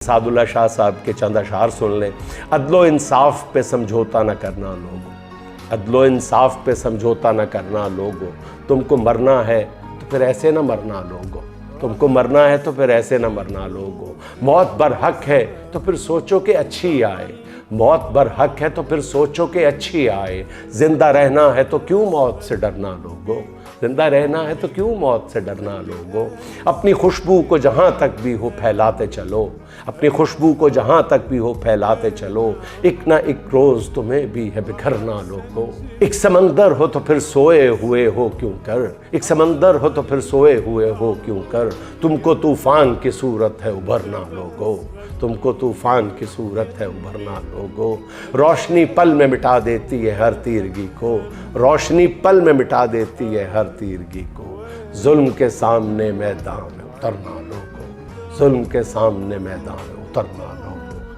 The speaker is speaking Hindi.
सादुल्ला शाह साहब के चंद अशार सुन लें। अदलो इंसाफ पे समझौता न करना लोगो, अदलो इंसाफ पे समझौता न करना लोगो, तुमको मरना है तो फिर ऐसे न मरना लोगो, तुमको मरना है तो फिर ऐसे न मरना लोगो। मौत बरहक है तो फिर सोचो कि अच्छी आए, मौत बरहक है तो फिर सोचो कि अच्छी आए। जिंदा रहना है तो क्यों मौत से डरना लोगो, जिंदा रहना है तो क्यों मौत से डरना लोगो। अपनी खुशबू को जहाँ तक भी हो फैलाते चलो, अपनी खुशबू को जहाँ तक भी हो फैलाते चलो। एक ना एक रोज़ तुम्हें भी है बिखरना लोगो। एक समंदर हो तो फिर सोए हुए हो क्यों कर, एक समंदर हो तो फिर सोए हुए हो क्यों कर। तुमको तूफान की सूरत है उभरना लोगो, तुमको तूफान की सूरत है उभरना लोगो। रोशनी पल में मिटा देती है हर तीरगी को, रोशनी पल में मिटा देती है हर तीरगी को। जुल्म के सामने मैदान में उतरना लोगो, जुल्म के सामने मैदान में उतरना लोगो।